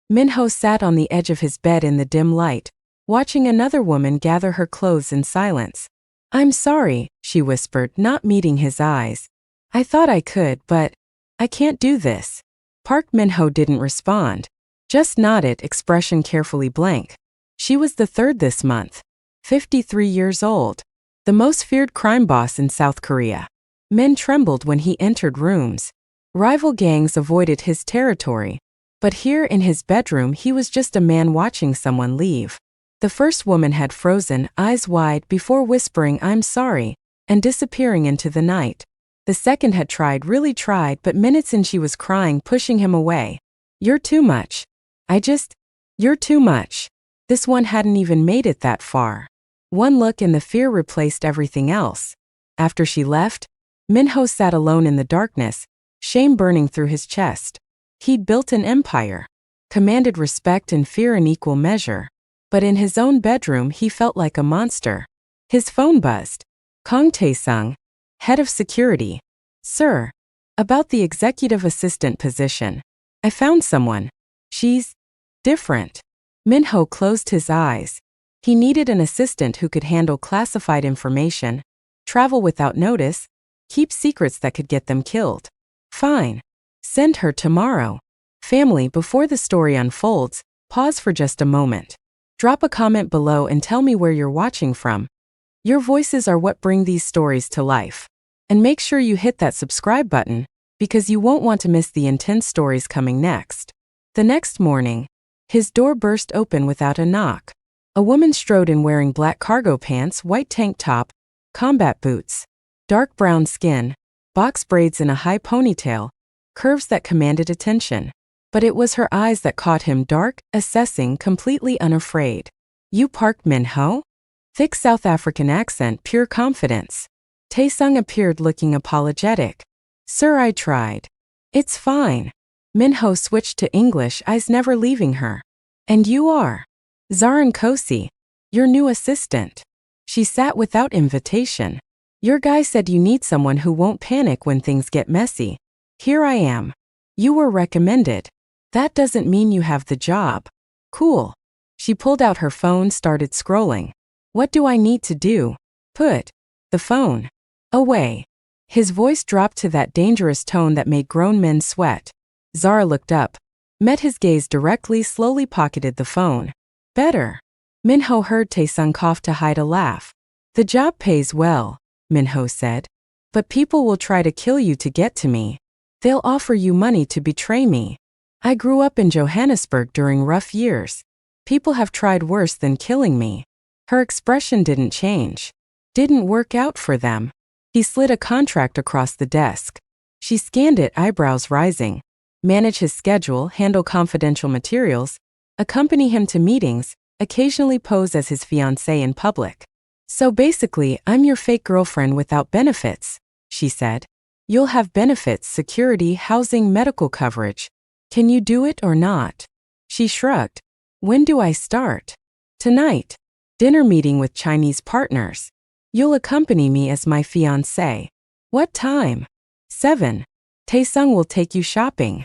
Minho sat on the edge of his bed in the dim light, watching another woman gather her clothes in silence. "I'm sorry," she whispered, not meeting his eyes. "I thought I could, but I can't do this." Park Minho didn't respond, just nodded, expression carefully blank. She was the third this month. 53 years old. The most feared crime boss in South Korea. Men trembled when he entered rooms. Rival gangs avoided his territory. But here in his bedroom he was just a man watching someone leave. The first woman had frozen, eyes wide, before whispering "I'm sorry," and disappearing into the night. The second had tried, really tried, but minutes in she was crying, pushing him away. "You're too much. You're too much." This one hadn't even made it that far. One look and the fear replaced everything else. After she left, Minho sat alone in the darkness, shame burning through his chest. He'd built an empire, commanded respect and fear in equal measure. But in his own bedroom he felt like a monster. His phone buzzed. Kang Tae-sung, head of security. "Sir, about the executive assistant position. I found someone. She's different." Minho closed his eyes. He needed an assistant who could handle classified information, travel without notice, keep secrets that could get them killed. "Fine. Send her tomorrow." Family, before the story unfolds, pause for just a moment. Drop a comment below and tell me where you're watching from. Your voices are what bring these stories to life. And make sure you hit that subscribe button, because you won't want to miss the intense stories coming next. The next morning, his door burst open without a knock. A woman strode in wearing black cargo pants, white tank top, combat boots, dark brown skin, box braids in a high ponytail, curves that commanded attention. But it was her eyes that caught him, dark, assessing, completely unafraid. "You Park Minho?" Thick South African accent, pure confidence. Tae-sung appeared looking apologetic. "Sir, I tried." "It's fine." Minho switched to English, eyes never leaving her. "And you are?" "Zara Nkosi, your new assistant." She sat without invitation. "Your guy said you need someone who won't panic when things get messy. Here I am." "You were recommended." "That doesn't mean you have the job." "Cool." She pulled out her phone, started scrolling. "What do I need to do?" "Put the phone away." His voice dropped to that dangerous tone that made grown men sweat. Zara looked up, met his gaze directly, slowly pocketed the phone. "Better." Minho heard Tae-sung cough to hide a laugh. "The job pays well," Minho said. "But people will try to kill you to get to me. They'll offer you money to betray me. I grew up in Johannesburg during rough years. People have tried worse than killing me." Her expression didn't change. "Didn't work out for them." He slid a contract across the desk. She scanned it, eyebrows rising. Manage his schedule, handle confidential materials, accompany him to meetings, occasionally pose as his fiancée in public. "So basically, I'm your fake girlfriend without benefits," she said. "You'll have benefits, security, housing, medical coverage. Can you do it or not?" She shrugged. "When do I start?" "Tonight. Dinner meeting with Chinese partners. You'll accompany me as my fiancé." "What time?" 7. "Tae-sung will take you shopping."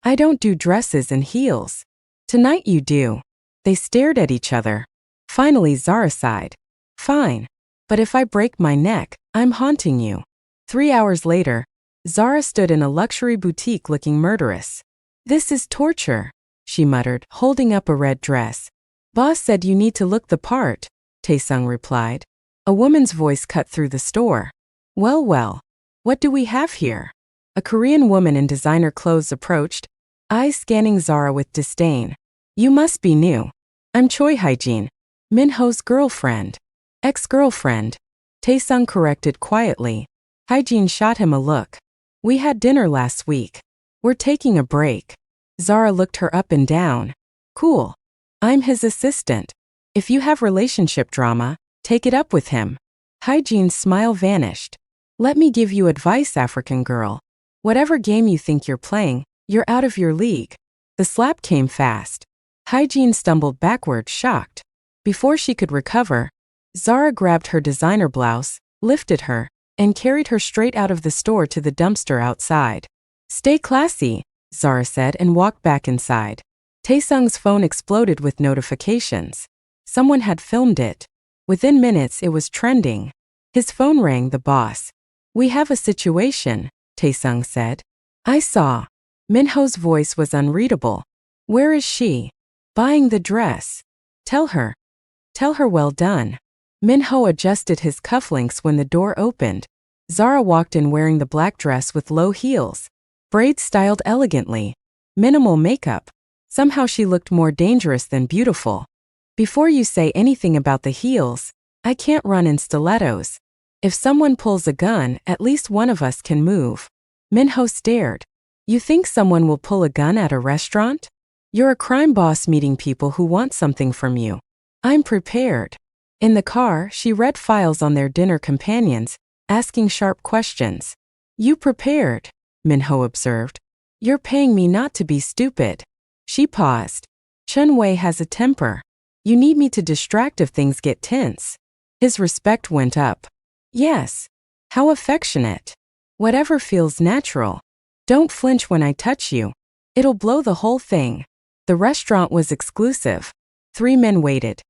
"I don't do dresses and heels." "Tonight you do." They stared at each other. Finally Zara sighed. "Fine. But if I break my neck, I'm haunting you." 3 hours later, Zara stood in a luxury boutique looking murderous. "This is torture," she muttered, holding up a red dress. "Boss said you need to look the part," Tae-sung replied. A woman's voice cut through the store. "Well, well. What do we have here?" A Korean woman in designer clothes approached, eyes scanning Zara with disdain. "You must be new." "I'm Choi Hyejin, Minho's girlfriend." "Ex-girlfriend," Tae-sung corrected quietly. Hyejin shot him a look. "We had dinner last week. We're taking a break." Zara looked her up and down. "Cool. I'm his assistant. If you have relationship drama, take it up with him." Hyejin's smile vanished. "Let me give you advice, African girl. Whatever game you think you're playing, you're out of your league." The slap came fast. Hyejin stumbled backward, shocked. Before she could recover, Zara grabbed her designer blouse, lifted her, and carried her straight out of the store to the dumpster outside. "Stay classy," Zara said and walked back inside. Taesung's phone exploded with notifications. Someone had filmed it. Within minutes it was trending. His phone rang the boss. "We have a situation," Taesung said. "I saw." Minho's voice was unreadable. "Where is she?" "Buying the dress." Tell her." "Tell her well done." Minho adjusted his cufflinks when the door opened. Zara walked in wearing the black dress with low heels. Braids styled elegantly. Minimal makeup. Somehow she looked more dangerous than beautiful. "Before you say anything about the heels, I can't run in stilettos. If someone pulls a gun, at least one of us can move." Minho stared. "You think someone will pull a gun at a restaurant? You're a crime boss meeting people who want something from you." "I'm prepared." In the car, she read files on their dinner companions, asking sharp questions. "You prepared," Minho observed. "You're paying me not to be stupid." She paused. "Chun Wei has a temper. You need me to distract if things get tense." His respect went up. "Yes. How affectionate. Whatever feels natural. Don't flinch when I touch you. It'll blow the whole thing." The restaurant was exclusive. 3 men waited.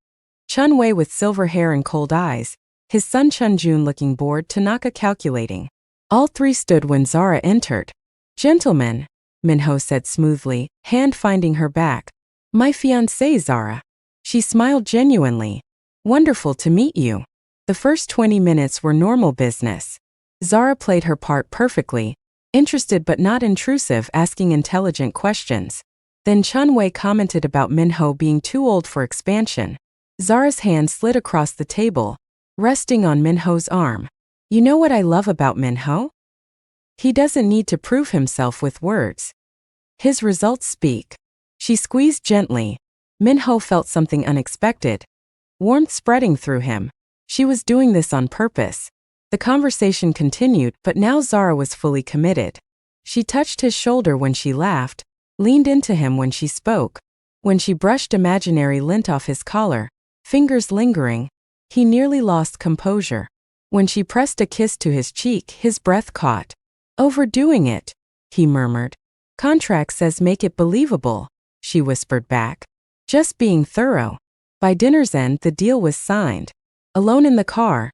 Chun Wei with silver hair and cold eyes, his son Chun Jun looking bored, Tanaka calculating. All 3 stood when Zara entered. "Gentlemen," Minho said smoothly, hand finding her back. "My fiancée, Zara." She smiled genuinely. "Wonderful to meet you." The first 20 minutes were normal business. Zara played her part perfectly, interested but not intrusive, asking intelligent questions. Then Chun Wei commented about Minho being too old for expansion. Zara's hand slid across the table, resting on Minho's arm. "You know what I love about Minho? He doesn't need to prove himself with words. His results speak." She squeezed gently. Minho felt something unexpected. Warmth spreading through him. She was doing this on purpose. The conversation continued, but now Zara was fully committed. She touched his shoulder when she laughed, leaned into him when she spoke. When she brushed imaginary lint off his collar, fingers lingering, he nearly lost composure. When she pressed a kiss to his cheek, his breath caught. "Overdoing it," he murmured. "Contract says make it believable," she whispered back. "Just being thorough." By dinner's end, the deal was signed. Alone in the car,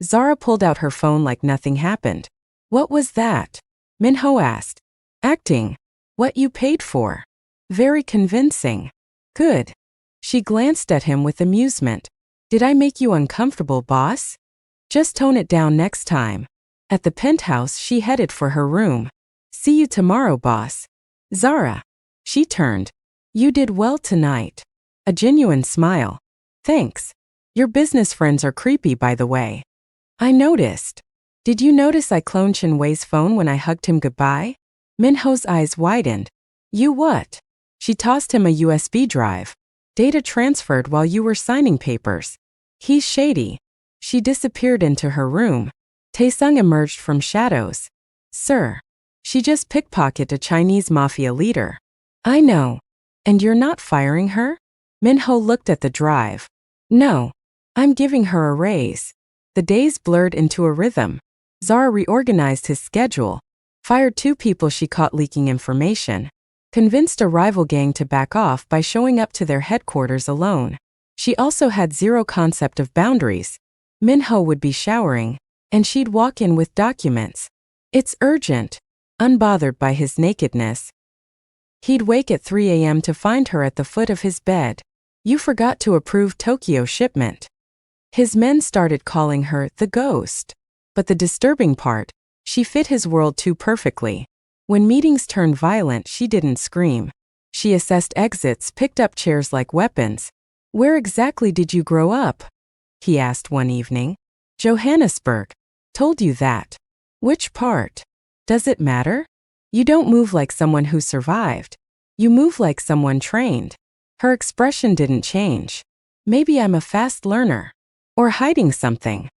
Zara pulled out her phone like nothing happened. "What was that?" Minho asked. "Acting. What you paid for." "Very convincing." "Good." She glanced at him with amusement. "Did I make you uncomfortable, boss? Just tone it down next time." At the penthouse, she headed for her room. "See you tomorrow, boss." "Zara." She turned. "You did well tonight." A genuine smile. "Thanks. Your business friends are creepy, by the way." "I noticed." "Did you notice I cloned Chun Wei's phone when I hugged him goodbye?" Minho's eyes widened. "You what?" She tossed him a USB drive. "Data transferred while you were signing papers." "He's shady." She disappeared into her room. Taesung emerged from shadows. "Sir." "She just pickpocketed a Chinese mafia leader." "I know. And you're not firing her?" Minho looked at the drive. "No. I'm giving her a raise." The days blurred into a rhythm. Zara reorganized his schedule, fired 2 people she caught leaking information, convinced a rival gang to back off by showing up to their headquarters alone. She also had zero concept of boundaries. Minho would be showering, and she'd walk in with documents. "It's urgent." Unbothered by his nakedness. He'd wake at 3 a.m. to find her at the foot of his bed. "You forgot to approve Tokyo shipment." His men started calling her the ghost. But the disturbing part, she fit his world too perfectly. When meetings turned violent, she didn't scream. She assessed exits, picked up chairs like weapons. "Where exactly did you grow up?" he asked one evening. "Johannesburg." "Told you that." "Which part?" "Does it matter?" "You don't move like someone who survived. You move like someone trained." Her expression didn't change. "Maybe I'm a fast learner. Or hiding something."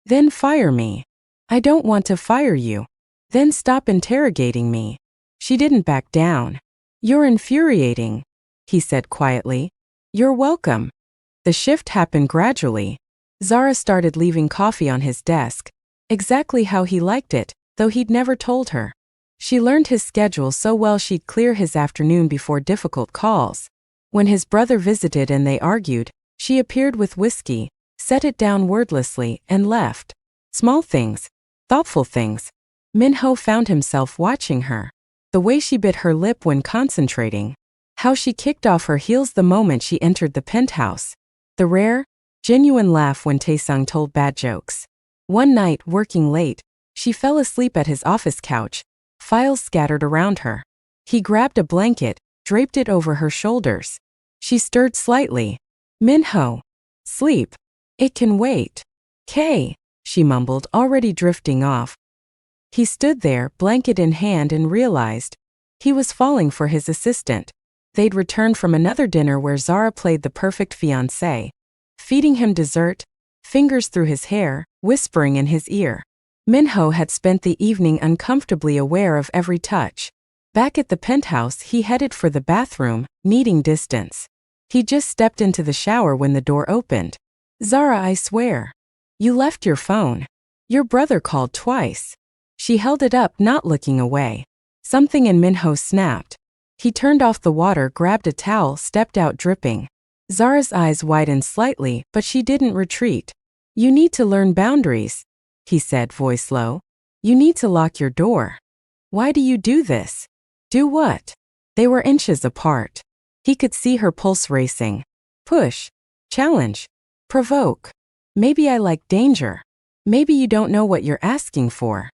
"Then fire me." "I don't want to fire you." "Then stop interrogating me." She didn't back down. "You're infuriating," he said quietly. "You're welcome." The shift happened gradually. Zara started leaving coffee on his desk, exactly how he liked it, though he'd never told her. She learned his schedule so well she'd clear his afternoon before difficult calls. When his brother visited and they argued, she appeared with whiskey, set it down wordlessly, and left. Small things. Thoughtful things. Minho found himself watching her. The way she bit her lip when concentrating. How she kicked off her heels the moment she entered the penthouse. The rare, genuine laugh when Taesung told bad jokes. One night, working late, she fell asleep at his office couch, files scattered around her. He grabbed a blanket, draped it over her shoulders. She stirred slightly. Minho. Sleep. It can wait. Kay, she mumbled, already drifting off. He stood there, blanket in hand, and realized he was falling for his assistant. They'd returned from another dinner where Zara played the perfect fiancé, feeding him dessert, fingers through his hair, whispering in his ear. Minho had spent the evening uncomfortably aware of every touch. Back at the penthouse, he headed for the bathroom, needing distance. He just stepped into the shower when the door opened. Zara, I swear. You left your phone. Your brother called twice. She held it up, not looking away. Something in Minho snapped. He turned off the water, grabbed a towel, stepped out dripping. Zara's eyes widened slightly, but she didn't retreat. You need to learn boundaries, he said, voice low. You need to lock your door. Why do you do this? Do what? They were inches apart. He could see her pulse racing. Push. Challenge. Provoke. Maybe I like danger. Maybe you don't know what you're asking for.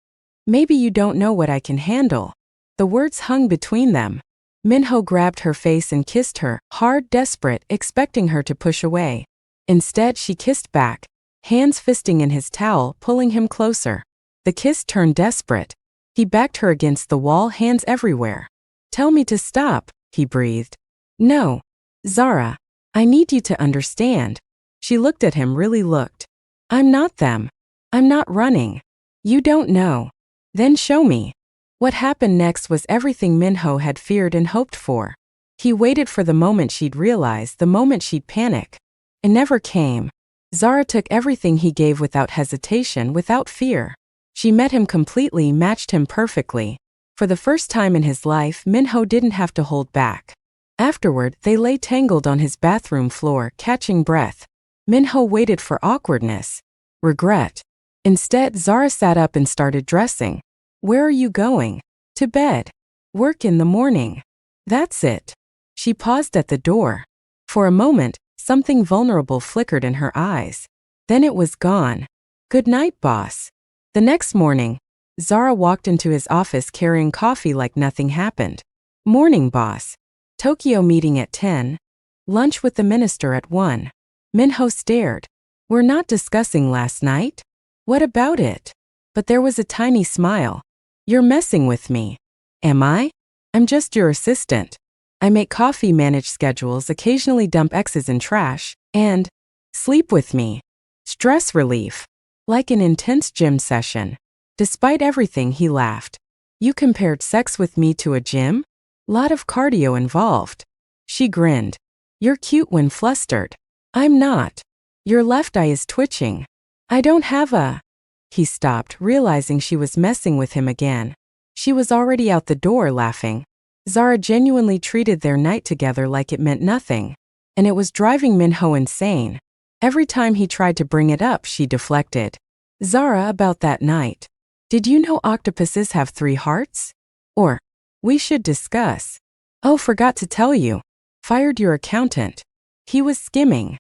Maybe you don't know what I can handle. The words hung between them. Minho grabbed her face and kissed her, hard, desperate, expecting her to push away. Instead, she kissed back, hands fisting in his towel, pulling him closer. The kiss turned desperate. He backed her against the wall, hands everywhere. Tell me to stop, he breathed. No. Zara, I need you to understand. She looked at him, really looked. I'm not them. I'm not running. You don't know. Then show me. What happened next was everything Minho had feared and hoped for. He waited for the moment she'd realize, the moment she'd panic. It never came. Zara took everything he gave without hesitation, without fear. She met him completely, matched him perfectly. For the first time in his life, Minho didn't have to hold back. Afterward, they lay tangled on his bathroom floor, catching breath. Minho waited for awkwardness. Regret. Instead, Zara sat up and started dressing. Where are you going? To bed. Work in the morning. That's it. She paused at the door. For a moment, something vulnerable flickered in her eyes. Then it was gone. Good night, boss. The next morning, Zara walked into his office carrying coffee like nothing happened. Morning, boss. Tokyo meeting at 10. Lunch with the minister at 1. Minho stared. We're not discussing last night? What about it? But there was a tiny smile. You're messing with me. Am I? I'm just your assistant. I make coffee, manage schedules, occasionally dump exes in trash, and sleep with me. Stress relief. Like an intense gym session. Despite everything, he laughed. You compared sex with me to a gym? Lot of cardio involved. She grinned. You're cute when flustered. I'm not. Your left eye is twitching. I don't have a... He stopped, realizing she was messing with him again. She was already out the door, laughing. Zara genuinely treated their night together like it meant nothing. And it was driving Minho insane. Every time he tried to bring it up, she deflected. Zara, about that night. Did you know octopuses have 3 hearts? Or, we should discuss. Oh, forgot to tell you. Fired your accountant. He was skimming.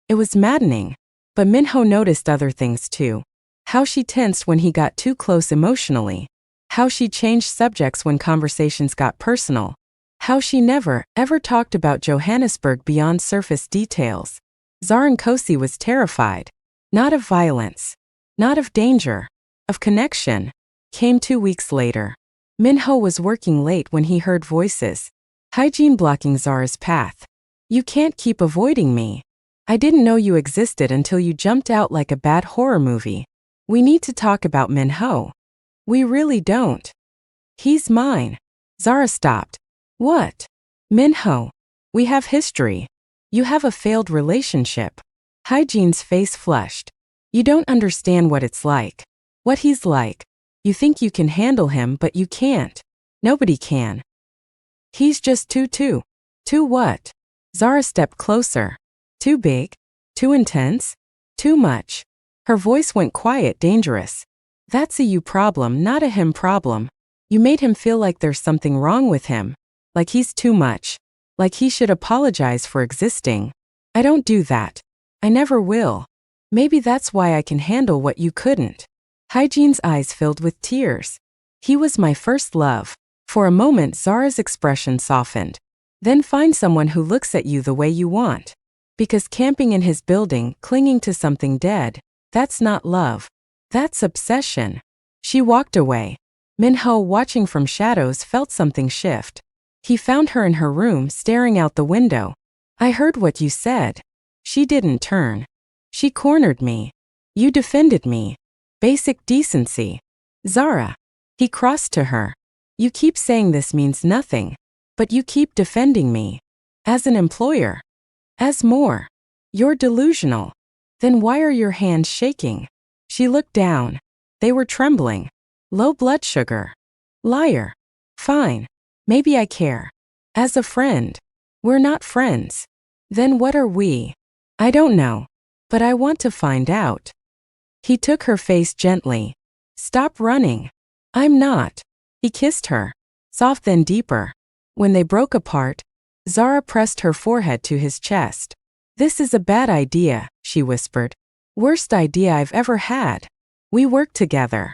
It was maddening. But Minho noticed other things too. How she tensed when he got too close emotionally. How she changed subjects when conversations got personal. How she never, ever talked about Johannesburg beyond surface details. Zara Nkosi was terrified. Not of violence. Not of danger. Of connection. Came 2 weeks later. Minho was working late when he heard voices. Hygiene blocking Zara's path. You can't keep avoiding me. I didn't know you existed until you jumped out like a bad horror movie. We need to talk about Minho. We really don't. He's mine. Zara stopped. What? Minho. We have history. You have a failed relationship. Hygiene's face flushed. You don't understand what it's like. What he's like. You think you can handle him, but you can't. Nobody can. He's just too what? Zara stepped closer. Too big? Too intense? Too much. Her voice went quiet, dangerous. That's a you problem, not a him problem. You made him feel like there's something wrong with him. Like he's too much. Like he should apologize for existing. I don't do that. I never will. Maybe that's why I can handle what you couldn't. Hygiene's eyes filled with tears. He was my first love. For a moment Zara's expression softened. Then find someone who looks at you the way you want. Because camping in his building, clinging to something dead, that's not love. That's obsession. She walked away. Minho, watching from shadows, felt something shift. He found her in her room, staring out the window. I heard what you said. She didn't turn. She cornered me. You defended me. Basic decency. Zara. He crossed to her. You keep saying this means nothing. But you keep defending me. As an employer. As more. You're delusional. Then why are your hands shaking? She looked down. They were trembling. Low blood sugar. Liar. Fine. Maybe I care. As a friend. We're not friends. Then what are we? I don't know. But I want to find out. He took her face gently. Stop running. I'm not. He kissed her. Soft then deeper. When they broke apart, Zara pressed her forehead to his chest. This is a bad idea, she whispered. Worst idea I've ever had. We work together.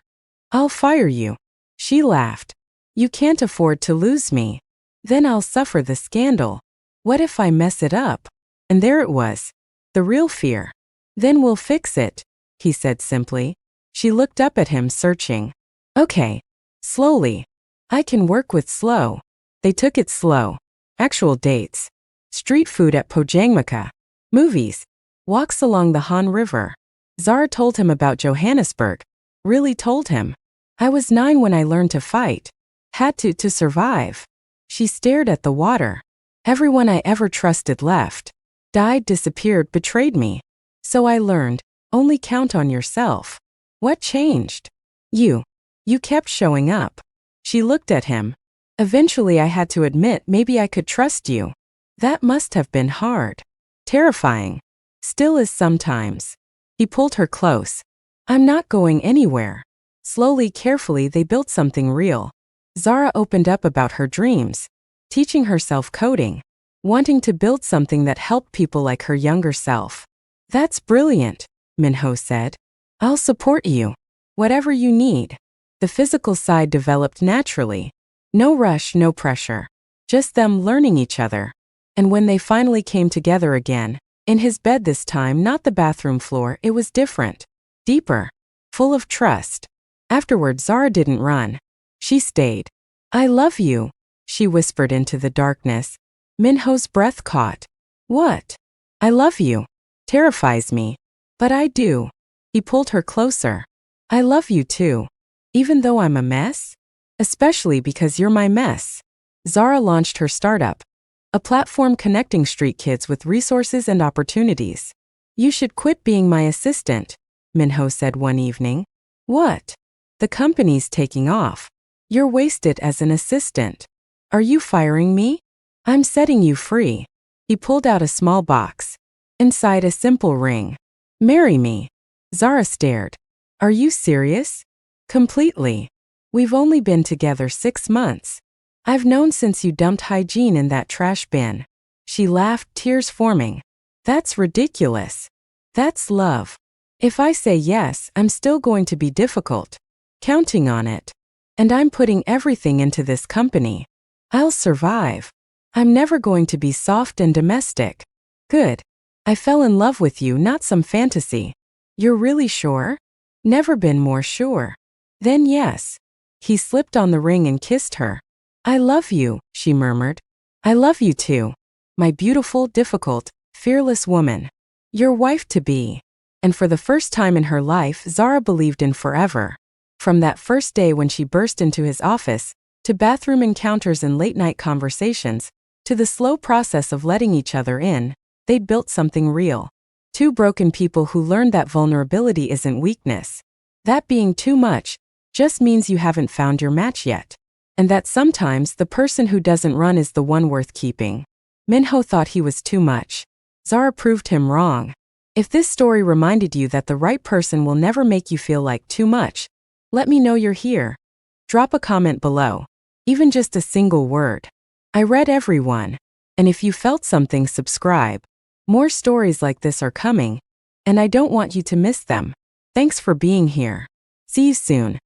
I'll fire you. She laughed. You can't afford to lose me. Then I'll suffer the scandal. What if I mess it up? And there it was. The real fear. Then we'll fix it, he said simply. She looked up at him, searching. Okay. Slowly. I can work with slow. They took it slow. Actual dates. Street food at Pojangmaka. Movies. Walks along the Han River. Zara told him about Johannesburg. Really told him. I was 9 when I learned to fight. Had to survive. She stared at the water. Everyone I ever trusted left. Died, disappeared, betrayed me. So I learned, only count on yourself. What changed? You. You kept showing up. She looked at him. Eventually I had to admit maybe I could trust you. That must have been hard. Terrifying. Still is sometimes. He pulled her close. I'm not going anywhere. Slowly, carefully they built something real. Zara opened up about her dreams. Teaching herself coding. Wanting to build something that helped people like her younger self. That's brilliant, Minho said. I'll support you. Whatever you need. The physical side developed naturally. No rush, no pressure. Just them learning each other. And when they finally came together again, in his bed this time, not the bathroom floor, it was different. Deeper. Full of trust. Afterward, Zara didn't run. She stayed. I love you, she whispered into the darkness. Minho's breath caught. What? I love you. Terrifies me. But I do. He pulled her closer. I love you too. Even though I'm a mess? Especially because you're my mess. Zara launched her startup. A platform connecting street kids with resources and opportunities. You should quit being my assistant, Minho said one evening. What? The company's taking off. You're wasted as an assistant. Are you firing me? I'm setting you free. He pulled out a small box. Inside a simple ring. Marry me. Zara stared. Are you serious? Completely. We've only been together 6 months. I've known since you dumped hygiene in that trash bin. She laughed, tears forming. That's ridiculous. That's love. If I say yes, I'm still going to be difficult. Counting on it. And I'm putting everything into this company. I'll survive. I'm never going to be soft and domestic. Good. I fell in love with you, not some fantasy. You're really sure? Never been more sure. Then yes. He slipped on the ring and kissed her. I love you, she murmured. I love you too. My beautiful, difficult, fearless woman. Your wife-to-be. And for the first time in her life, Zara believed in forever. From that first day when she burst into his office, to bathroom encounters and late-night conversations, to the slow process of letting each other in, they'd built something real. 2 broken people who learned that vulnerability isn't weakness. That being too much just means you haven't found your match yet. And that sometimes the person who doesn't run is the one worth keeping. Minho thought he was too much. Zara proved him wrong. If this story reminded you that the right person will never make you feel like too much, let me know you're here. Drop a comment below. Even just a single word. I read everyone. And if you felt something, subscribe. More stories like this are coming, and I don't want you to miss them. Thanks for being here. See you soon.